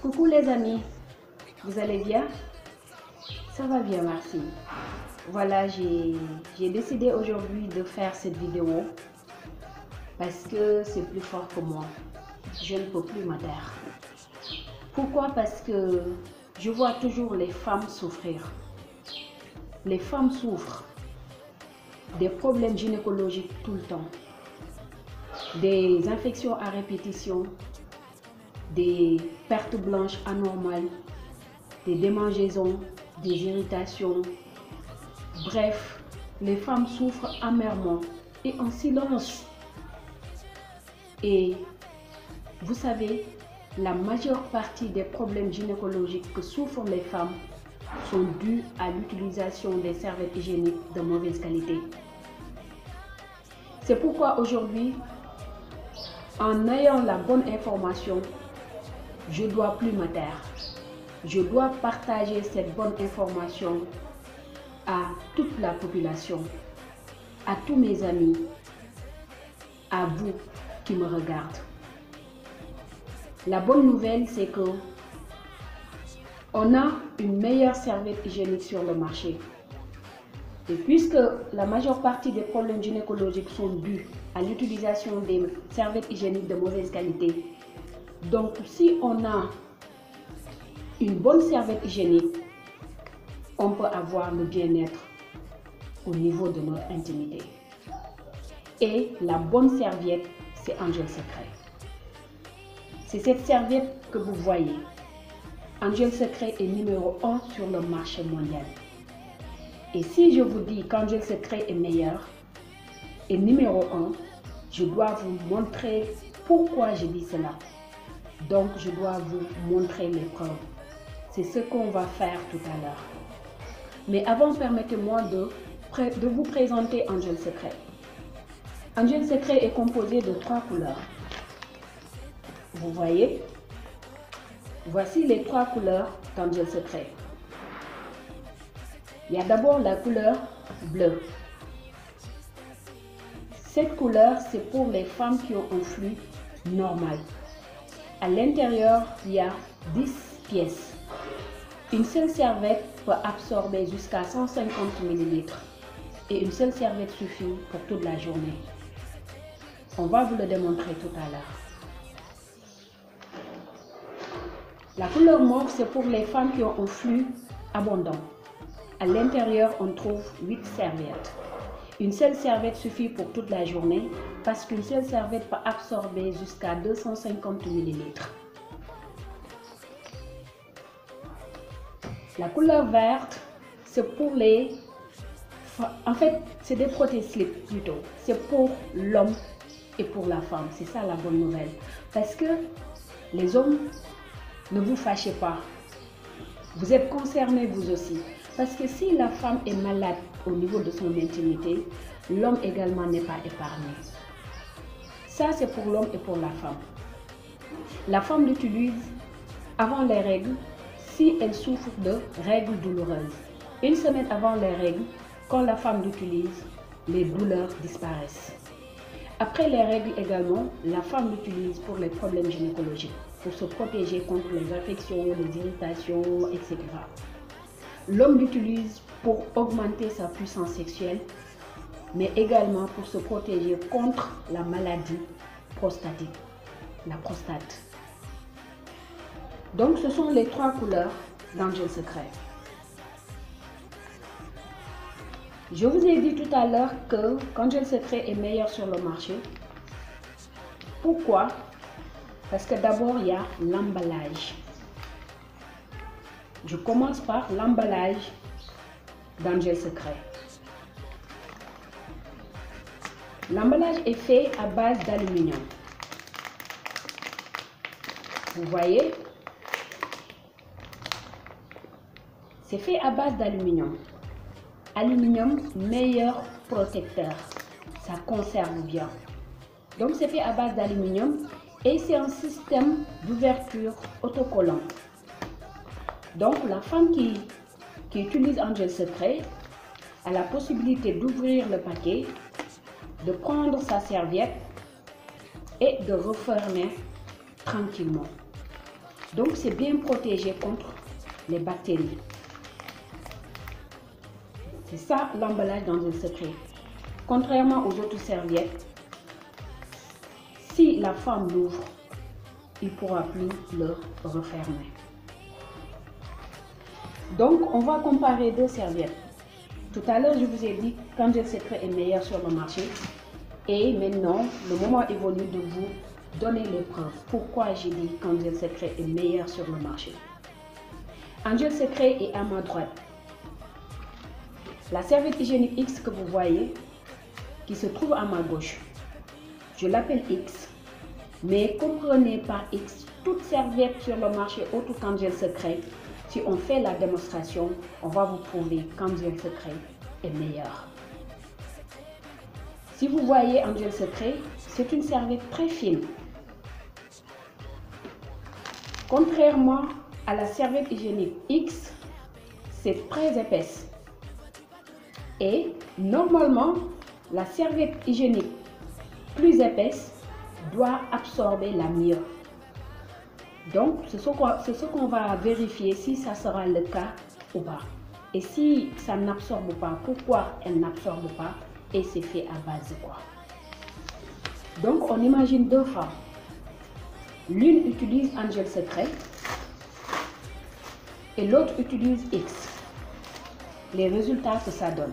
Coucou les amis, vous allez bien? Ça va bien, merci. Voilà, j'ai décidé aujourd'hui de faire cette vidéo parce que c'est plus fort que moi. Je ne peux plus me taire. Pourquoi? Parce que je vois toujours les femmes souffrir. Les femmes souffrent des problèmes gynécologiques tout le temps, des infections à répétition, des pertes blanches anormales, des démangeaisons, des irritations. Bref, les femmes souffrent amèrement et en silence. Et vous savez, la majeure partie des problèmes gynécologiques que souffrent les femmes sont dus à l'utilisation des serviettes hygiéniques de mauvaise qualité. C'est pourquoi aujourd'hui, en ayant la bonne information, je ne dois plus me taire. Je dois partager cette bonne information à toute la population, à tous mes amis, à vous qui me regardent. La bonne nouvelle, c'est que on a une meilleure serviette hygiénique sur le marché. Et puisque la majeure partie des problèmes gynécologiques sont dus à l'utilisation des serviettes hygiéniques de mauvaise qualité, donc si on a une bonne serviette hygiénique, on peut avoir le bien-être au niveau de notre intimité. Et la bonne serviette, c'est Angel Secret. C'est cette serviette que vous voyez. Angel Secret est numéro 1 sur le marché mondial. Et si je vous dis qu'Angel Secret est meilleur et numéro 1, je dois vous montrer pourquoi je dis cela. Donc, je dois vous montrer les preuves. C'est ce qu'on va faire tout à l'heure. Mais avant, permettez-moi de vous présenter Angel Secret. Angel Secret est composé de 3 couleurs. Vous voyez? Voici les 3 couleurs d'Angel Secret. Il y a d'abord la couleur bleue. Cette couleur, c'est pour les femmes qui ont un flux normal. À l'intérieur, il y a 10 pièces. Une seule serviette peut absorber jusqu'à 150 ml. Et une seule serviette suffit pour toute la journée. On va vous le démontrer tout à l'heure. La couleur mauve, c'est pour les femmes qui ont un flux abondant. À l'intérieur, on trouve 8 serviettes. Une seule serviette suffit pour toute la journée parce qu'une seule serviette peut absorber jusqu'à 250 ml. La couleur verte, c'est pour les... En fait, c'est des protège-slips plutôt. C'est pour l'homme et pour la femme. C'est ça la bonne nouvelle. Parce que les hommes, ne vous fâchez pas. Vous êtes concernés vous aussi. Parce que si la femme est malade au niveau de son intimité, l'homme également n'est pas épargné. Ça, c'est pour l'homme et pour la femme. La femme l'utilise avant les règles si elle souffre de règles douloureuses. Une semaine avant les règles, quand la femme l'utilise, les douleurs disparaissent. Après les règles également, la femme l'utilise pour les problèmes gynécologiques, pour se protéger contre les infections, les irritations, etc. L'homme l'utilise pour augmenter sa puissance sexuelle, mais également pour se protéger contre la maladie prostatique, la prostate. Donc ce sont les 3 couleurs d'Angel Secret. Je vous ai dit tout à l'heure que Angel Secret est meilleur sur le marché. Pourquoi? Parce que d'abord il y a l'emballage. Je commence par l'emballage d'Angel Secret. L'emballage est fait à base d'aluminium. Vous voyez? C'est fait à base d'aluminium. Aluminium, meilleur protecteur. Ça conserve bien. Donc c'est fait à base d'aluminium et c'est un système d'ouverture autocollant. Donc la femme qui utilise Angel Secret a la possibilité d'ouvrir le paquet de prendre sa serviette et de refermer tranquillement. Donc c'est bien protégé contre les bactéries. C'est ça l'emballage d'Angel Secret. Contrairement aux autres serviettes, si la femme l'ouvre, il ne pourra plus le refermer. Donc on va comparer deux serviettes. Tout à l'heure je vous ai dit qu'Angel Secret est meilleur sur le marché. Et maintenant, le moment est venu de vous donner les preuves. Pourquoi j'ai dit qu'Angel Secret est meilleur sur le marché. Angel Secret est à ma droite. La serviette hygiénique X que vous voyez, qui se trouve à ma gauche, je l'appelle X. Mais comprenez par X, toute serviette sur le marché autre qu'Angel Secret, si on fait la démonstration, on va vous prouver qu'Angel Secret est meilleur. Si vous voyez Angel Secret, c'est une serviette très fine. Contrairement à la serviette hygiénique X, c'est très épaisse. Et normalement, la serviette hygiénique plus épaisse doit absorber la mieux. Donc, c'est ce qu'on va vérifier si ça sera le cas ou pas. Et si ça n'absorbe pas, pourquoi elle n'absorbe pas? Et c'est fait à base de quoi? Donc on imagine deux femmes. L'une utilise Angel Secret et l'autre utilise X. Les résultats que ça donne.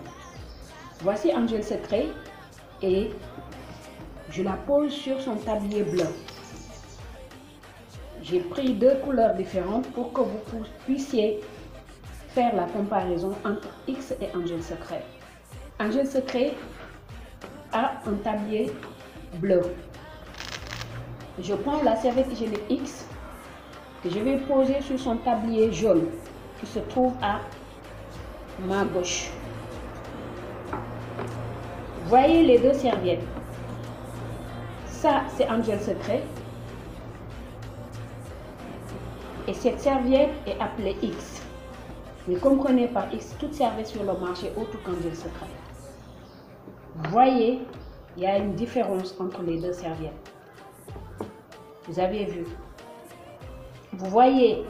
Voici Angel Secret et je la pose sur son tablier bleu. J'ai pris deux couleurs différentes pour que vous puissiez faire la comparaison entre X et Angel Secret. Angel Secret a un tablier bleu. Je prends la serviette hygiénique X que je vais poser sur son tablier jaune qui se trouve à ma gauche. Voyez les deux serviettes. Ça, c'est Angel Secret. Et cette serviette est appelée X. Mais comprenez par X, toute serviette sur le marché autre qu'Angel Secret. Voyez, il y a une différence entre les deux serviettes. Vous avez vu. Vous voyez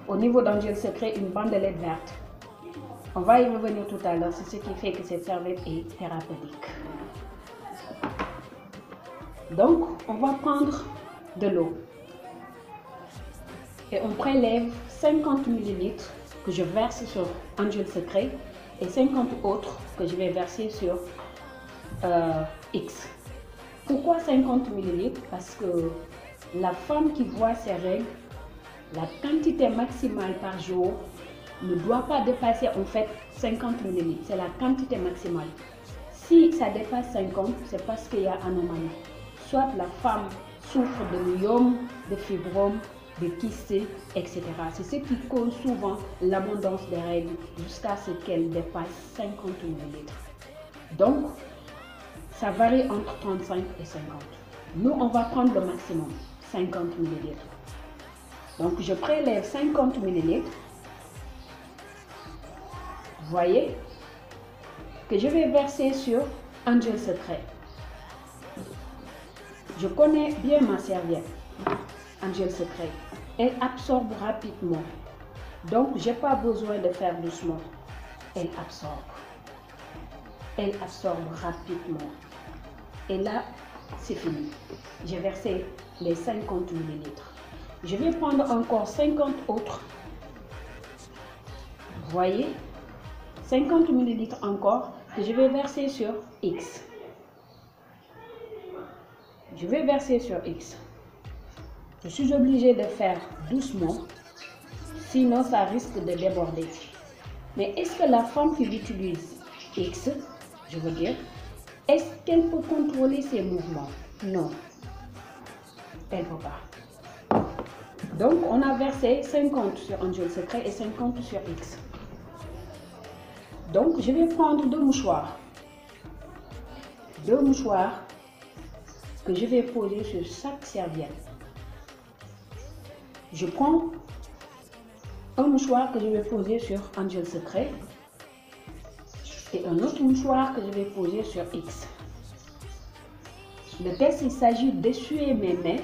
au niveau d'Angel Secret une bandelette verte. On va y revenir tout à l'heure. C'est ce qui fait que cette serviette est thérapeutique. Donc, on va prendre de l'eau. Et on prélève 50 ml que je verse sur Angel Secret et 50 autres que je vais verser sur X. Pourquoi 50 ml? Parce que la femme qui voit ses règles, la quantité maximale par jour ne doit pas dépasser en fait 50 ml. C'est la quantité maximale. Si ça dépasse 50, c'est parce qu'il y a anomalie. Soit la femme souffre de myome, de fibrome, de kystes, etc. C'est ce qui cause souvent l'abondance des règles jusqu'à ce qu'elles dépassent 50 ml. Donc, ça varie entre 35 et 50. Nous, on va prendre le maximum, 50 ml. Donc, je prélève 50 ml. Vous voyez que je vais verser sur Angel Secret. Je connais bien ma serviette, Angel Secret. Elle absorbe rapidement. Donc, je n'ai pas besoin de faire doucement. Elle absorbe. Elle absorbe rapidement. Et là, c'est fini. J'ai versé les 50 ml. Je vais prendre encore 50 autres. Vous voyez, 50 ml encore que je vais verser sur X. Je vais verser sur X. Je suis obligée de faire doucement, sinon ça risque de déborder. Mais est-ce que la femme qui utilise X, je veux dire, est-ce qu'elle peut contrôler ses mouvements? Non, elle ne peut pas. Donc, on a versé 50 sur Angel Secret et 50 sur X. Donc, je vais prendre deux mouchoirs. Deux mouchoirs que je vais poser sur chaque serviette. Je prends un mouchoir que je vais poser sur Angel Secret et un autre mouchoir que je vais poser sur X. Le test, il s'agit d'essuyer mes mains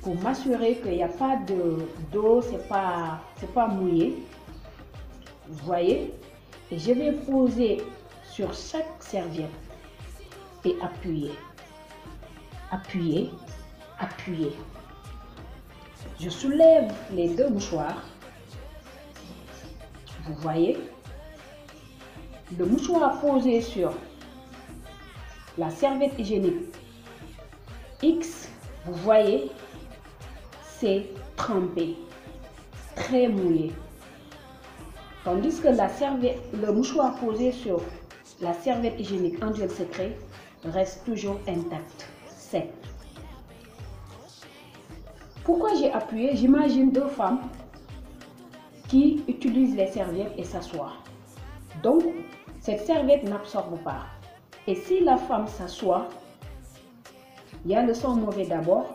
pour m'assurer qu'il n'y a pas d'eau, c'est pas mouillé. Vous voyez? Et je vais poser sur chaque serviette et appuyer. Appuyer, appuyer. Je soulève les deux mouchoirs. Vous voyez? Le mouchoir posé sur la serviette hygiénique X, vous voyez, c'est trempé, très mouillé. Tandis que le mouchoir posé sur la serviette hygiénique Angel Secret reste toujours intact, sec. Pourquoi j'ai appuyé? J'imagine deux femmes qui utilisent les serviettes et s'assoient. Donc, cette serviette n'absorbe pas. Et si la femme s'assoit, il y a le sang mauvais d'abord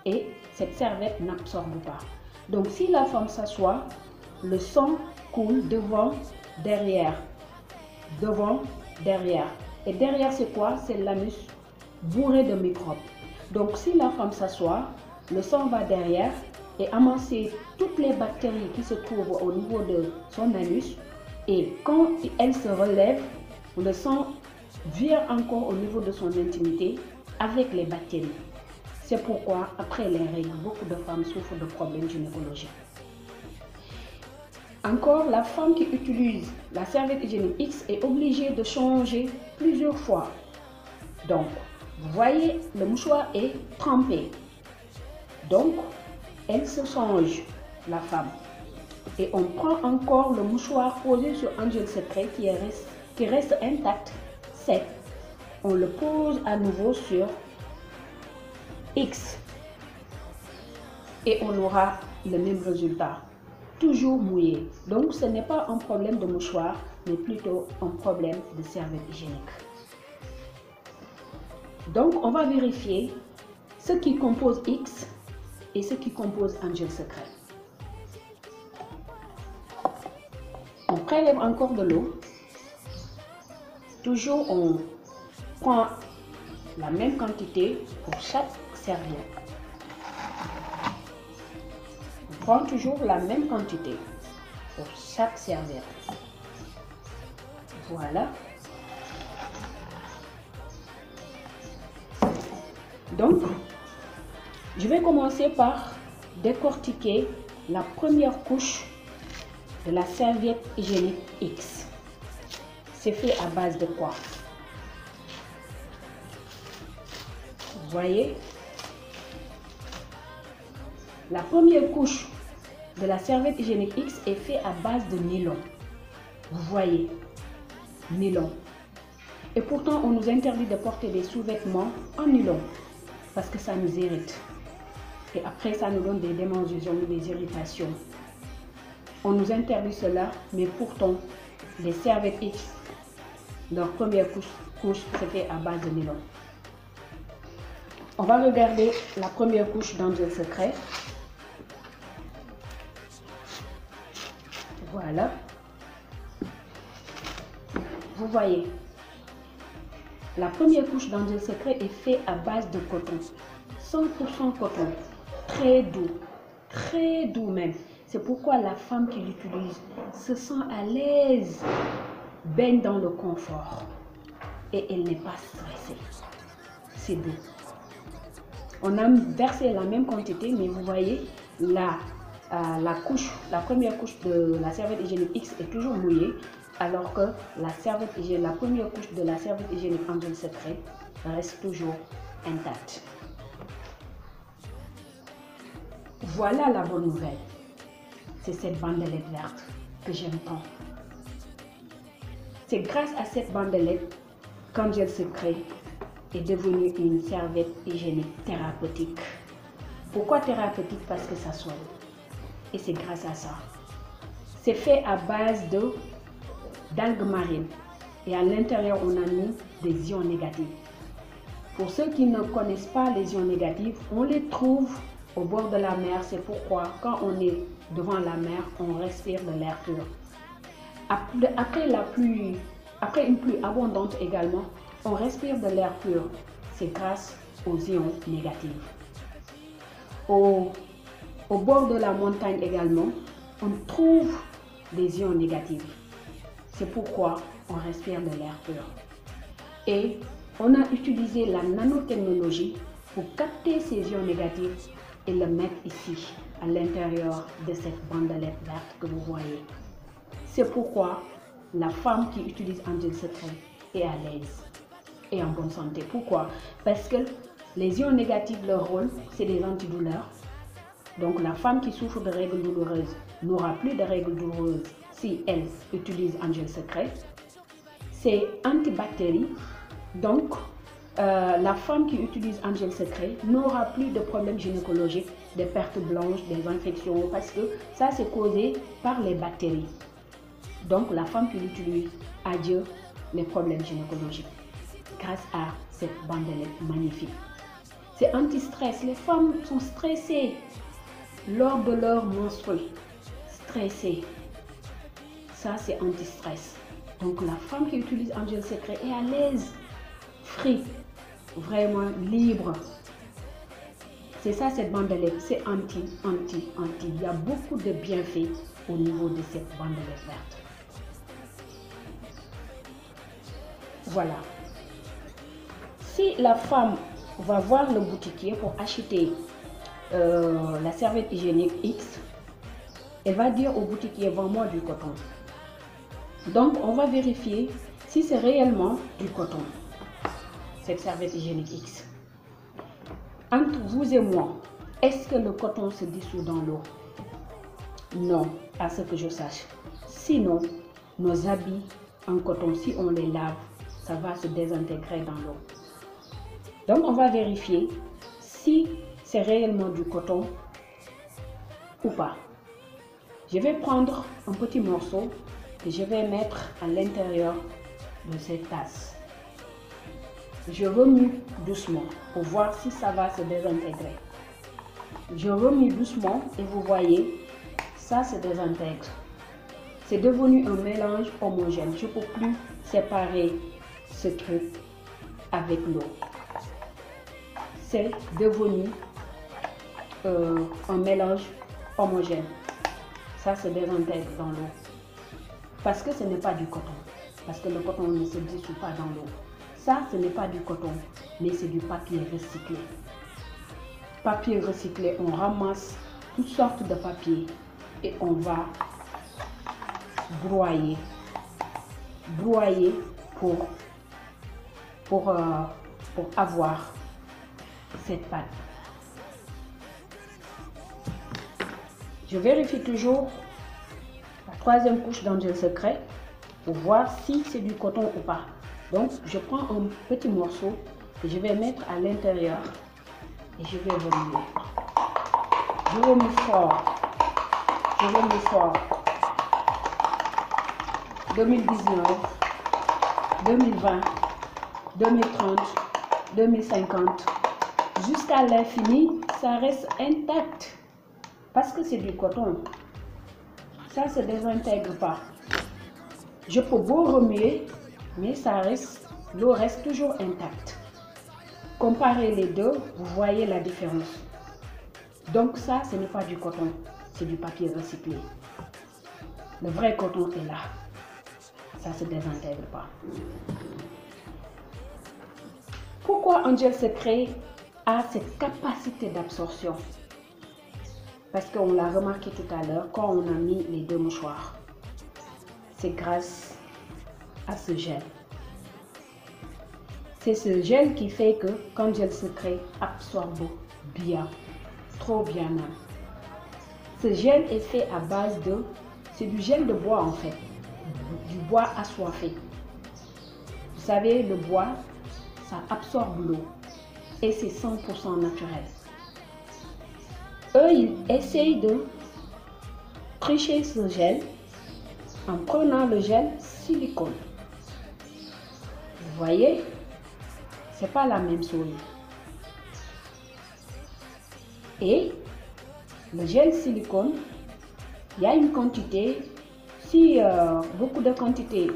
et cette serviette n'absorbe pas. Donc, si la femme s'assoit, le sang coule devant, derrière. Devant, derrière. Et derrière, c'est quoi? C'est l'anus bourré de microbes. Donc, si la femme s'assoit, le sang va derrière et amasser toutes les bactéries qui se trouvent au niveau de son anus. Et quand elle se relève, le sang vire encore au niveau de son intimité avec les bactéries. C'est pourquoi, après les règles, beaucoup de femmes souffrent de problèmes gynécologiques. Encore, la femme qui utilise la serviette hygiénique X est obligée de changer plusieurs fois. Donc, vous voyez, le mouchoir est trempé. Donc, elle se change, la femme. Et on prend encore le mouchoir posé sur Angel Secret qui reste intact, sec. On le pose à nouveau sur X. Et on aura le même résultat. Toujours mouillé. Donc, ce n'est pas un problème de mouchoir, mais plutôt un problème de serviette hygiénique. Donc, on va vérifier ce qui compose X et ce qui compose Angel Secret. On prélève encore de l'eau. Toujours, on prend la même quantité pour chaque serviette. On prend toujours la même quantité pour chaque serviette. Voilà. Donc, je vais commencer par décortiquer la première couche de la serviette hygiénique X. C'est fait à base de quoi? Vous voyez? La première couche de la serviette hygiénique X est faite à base de nylon. Vous voyez? Nylon. Et pourtant, on nous interdit de porter des sous-vêtements en nylon parce que ça nous irrite. Et après, ça nous donne des démangeaisons, des irritations. On nous interdit cela, mais pourtant, les serviettes X, leur première couche, c'est fait à base de nylon. On va regarder la première couche d'Angel Secret. Voilà. Vous voyez, la première couche d'Angel Secret est faite à base de coton. 100% coton. Très doux même. C'est pourquoi la femme qui l'utilise se sent à l'aise, baigne dans le confort et elle n'est pas stressée. C'est doux. On a versé la même quantité, mais vous voyez, la première couche de la serviette hygiénique X est toujours mouillée, alors que la première couche de la serviette hygiénique Angel Secret reste toujours intacte. Voilà la bonne nouvelle. C'est cette bandelette verte que j'aime tant. C'est grâce à cette bandelette qu'Angel Secret est devenue une serviette hygiénique thérapeutique. Pourquoi thérapeutique? Parce que ça soigne. Et c'est grâce à ça. C'est fait à base d'algues marines. Et à l'intérieur, on a mis des ions négatifs. Pour ceux qui ne connaissent pas les ions négatifs, on les trouve au bord de la mer. C'est pourquoi quand on est devant la mer, on respire de l'air pur. Après une pluie abondante également, on respire de l'air pur. c'est grâce aux ions négatifs. Au bord de la montagne également, on trouve des ions négatifs. C'est pourquoi on respire de l'air pur. Et on a utilisé la nanotechnologie pour capter ces ions négatifs et le mettre ici, à l'intérieur de cette bandelette verte que vous voyez. C'est pourquoi la femme qui utilise Angel Secret est à l'aise et en bonne santé. Pourquoi? Parce que les ions négatifs, leur rôle, c'est des antidouleurs. Donc la femme qui souffre de règles douloureuses n'aura plus de règles douloureuses si elle utilise Angel Secret. C'est antibactérie. Donc la femme qui utilise Angel Secret n'aura plus de problèmes gynécologiques, des pertes blanches, des infections, parce que ça c'est causé par les bactéries. Donc la femme qui l'utilise adieu les problèmes gynécologiques grâce à cette bandelette magnifique. C'est anti-stress. Les femmes sont stressées lors de leur menstrues. Stressées. Ça c'est anti-stress. Donc la femme qui utilise Angel Secret est à l'aise, free, vraiment libre. C'est ça cette bandelette, c'est anti. Il y a beaucoup de bienfaits au niveau de cette bandelette verte. Voilà. Si la femme va voir le boutiquier pour acheter la serviette hygiénique X, elle va dire au boutiquier, vends-moi du coton. Donc on va vérifier si c'est réellement du coton, cette serviette hygiénique X. Entre vous et moi, est-ce que le coton se dissout dans l'eau? Non, à ce que je sache. Sinon, nos habits en coton, si on les lave, ça va se désintégrer dans l'eau. Donc on va vérifier si c'est réellement du coton ou pas. Je vais prendre un petit morceau que je vais mettre à l'intérieur de cette tasse. Je remue doucement pour voir si ça va se désintégrer. Je remue doucement et vous voyez, ça se désintègre. C'est devenu un mélange homogène. Je ne peux plus séparer ce truc avec l'eau. C'est devenu un mélange homogène. Ça se désintègre dans l'eau. Parce que ce n'est pas du coton. Parce que le coton ne se dissout pas dans l'eau. Ça, ce n'est pas du coton, mais c'est du papier recyclé. Papier recyclé, on ramasse toutes sortes de papiers et on va broyer. Broyer pour avoir cette pâte. Je vérifie toujours la troisième couche d'Angel Secret pour voir si c'est du coton ou pas. Donc, je prends un petit morceau que je vais mettre à l'intérieur et je vais remuer. Je remue fort. Je remue fort. 2019, 2020, 2030, 2050, jusqu'à l'infini, ça reste intact. Parce que c'est du coton. Ça ne se désintègre pas. Je peux beau remuer, mais l'eau reste toujours intacte. Comparez les deux, vous voyez la différence. Donc ça, ce n'est pas du coton, c'est du papier recyclé. Le vrai coton est là. Ça ne se désintègre pas. Pourquoi Angel Secret a cette capacité d'absorption? Parce qu'on l'a remarqué tout à l'heure quand on a mis les deux mouchoirs. C'est grâce à ce gel. C'est ce gel qui fait que qu'Angel Secret absorbe bien, trop bien même. Ce gel est fait à base de, c'est du gel de bois en fait, du bois assoiffé. Vous savez, le bois, ça absorbe l'eau et c'est 100% naturel. Eux, ils essayent de tricher ce gel en prenant le gel silicone. Vous voyez, c'est pas la même chose. Et le gel silicone, il y a une quantité, si beaucoup de quantité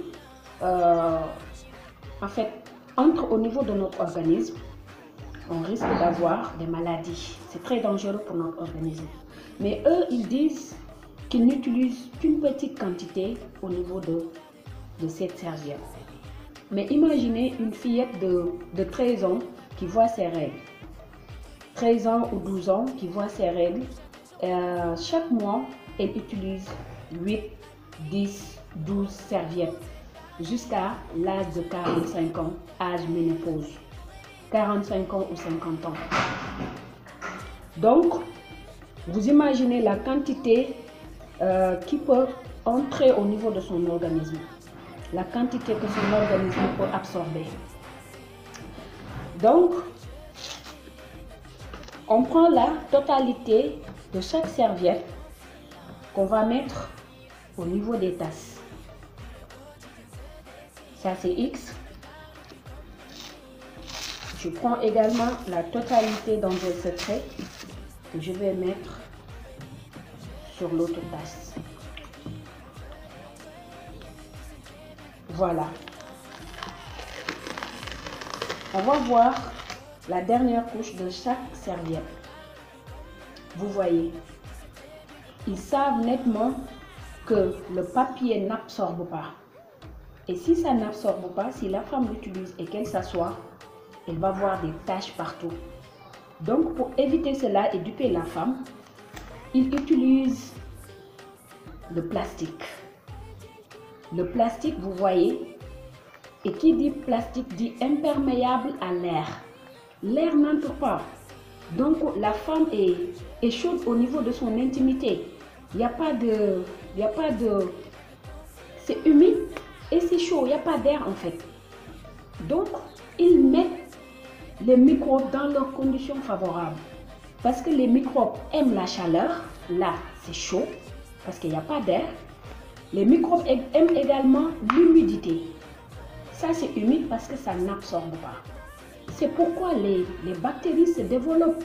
en fait entre au niveau de notre organisme, on risque d'avoir des maladies. C'est très dangereux pour notre organisme. Mais eux, ils disent qu'ils n'utilisent qu'une petite quantité au niveau de cette serviette. Mais imaginez une fillette de 13 ans qui voit ses règles. 13 ans ou 12 ans qui voit ses règles. Chaque mois, elle utilise 8, 10, 12 serviettes jusqu'à l'âge de 45 ans, âge ménopause. 45 ans ou 50 ans. Donc, vous imaginez la quantité qui peut entrer au niveau de son organisme. La quantité que son organisme peut absorber. Donc, on prend la totalité de chaque serviette qu'on va mettre au niveau des tasses. Ça, c'est X. Je prends également la totalité d'Angel Secret que je vais mettre sur l'autre tasse. Voilà. On va voir la dernière couche de chaque serviette. Vous voyez, ils savent nettement que le papier n'absorbe pas. Et si ça n'absorbe pas, si la femme l'utilise et qu'elle s'assoit, elle va voir des taches partout. Donc, pour éviter cela et duper la femme, ils utilisent le plastique. Le plastique, vous voyez, et qui dit plastique dit imperméable à l'air. L'air n'entre pas. Donc, la femme est chaude au niveau de son intimité. Il n'y a pas de... C'est humide et c'est chaud. Il n'y a pas d'air en fait. Donc, ils mettent les microbes dans leurs conditions favorables. Parce que les microbes aiment la chaleur. Là, c'est chaud parce qu'il n'y a pas d'air. Les microbes aiment également l'humidité. Ça, c'est humide parce que ça n'absorbe pas. C'est pourquoi les bactéries se développent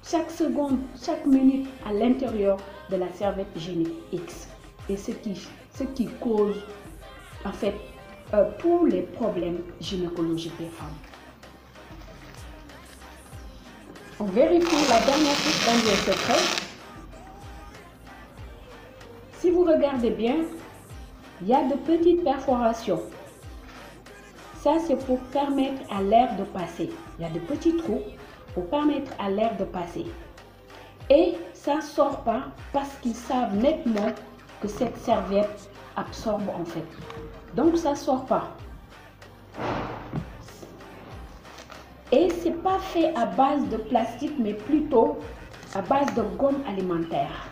chaque seconde, chaque minute à l'intérieur de la serviette hygiénique X. Et ce qui cause en fait tous les problèmes gynécologiques des femmes. On vérifie la dernière couche d'Angel Secret. Si vous regardez bien, il y a de petites perforations. Ça, c'est pour permettre à l'air de passer. Il y a de petits trous pour permettre à l'air de passer. Et ça ne sort pas parce qu'ils savent nettement que cette serviette absorbe en fait. Donc, ça ne sort pas. Et ce n'est pas fait à base de plastique, mais plutôt à base de gomme alimentaire.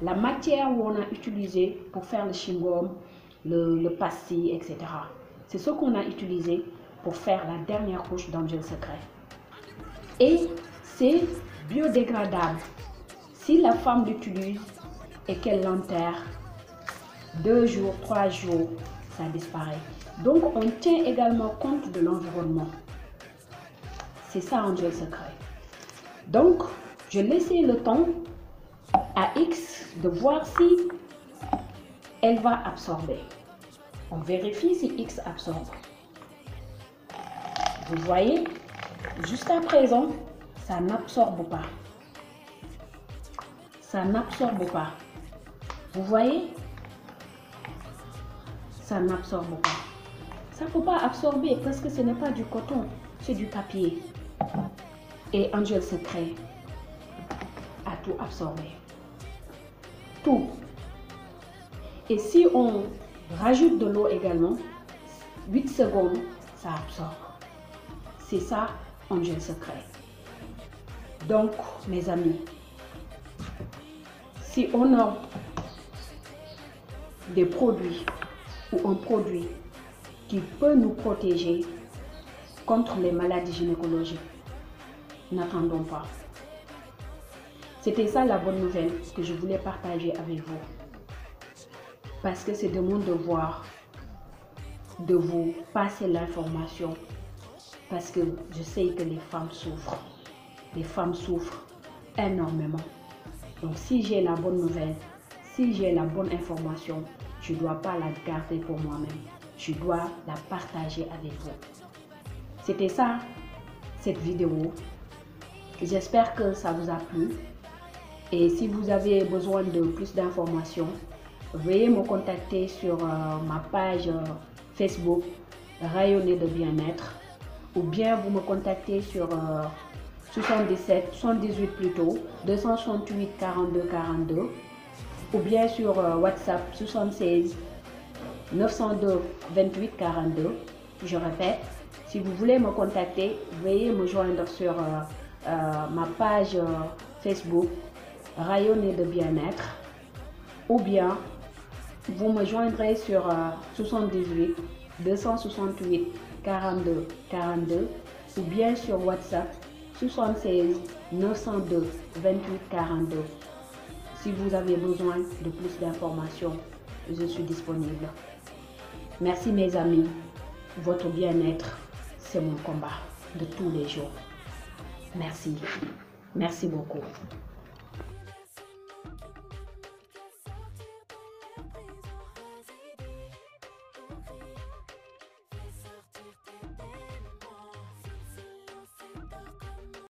La matière où on a utilisé pour faire le chewing-gum, le pastis, etc. C'est ce qu'on a utilisé pour faire la dernière couche d'Angel Secret. Et c'est biodégradable. Si la femme l'utilise et qu'elle l'enterre, 2 jours, 3 jours, ça disparaît. Donc on tient également compte de l'environnement. C'est ça Angel Secret. Donc je laissais le temps à X de voir si elle va absorber. On vérifie si X absorbe. Vous voyez, jusqu'à présent, ça n'absorbe pas. Ça n'absorbe pas. Vous voyez, ça n'absorbe pas. Ça ne peut pas absorber parce que ce n'est pas du coton, c'est du papier. Et Angel Secret a tout absorbé. Tout. Et si on rajoute de l'eau également, 8 secondes, ça absorbe. C'est ça, Angel Secret. Donc, mes amis, si on a des produits ou un produit qui peut nous protéger contre les maladies gynécologiques, n'attendons pas. C'était ça la bonne nouvelle que je voulais partager avec vous. Parce que c'est de mon devoir de vous passer l'information. Parce que je sais que les femmes souffrent. Les femmes souffrent énormément. Donc si j'ai la bonne nouvelle, si j'ai la bonne information, je ne dois pas la garder pour moi-même. Je dois la partager avec vous. C'était ça. cette vidéo. J'espère que ça vous a plu. Et si vous avez besoin de plus d'informations, veuillez me contacter sur ma page Facebook Rayonner de bien-être, ou bien vous me contactez sur 78 plutôt 268 42 42, ou bien sur WhatsApp 76 902 28 42. Je répète, si vous voulez me contacter, veuillez me joindre sur ma page Facebook Rayonner de bien-être, ou bien vous me joindrez sur 78 268 42 42, ou bien sur WhatsApp 76 902 28 42. Si vous avez besoin de plus d'informations, je suis disponible. Merci mes amis, votre bien-être, c'est mon combat de tous les jours. Merci beaucoup.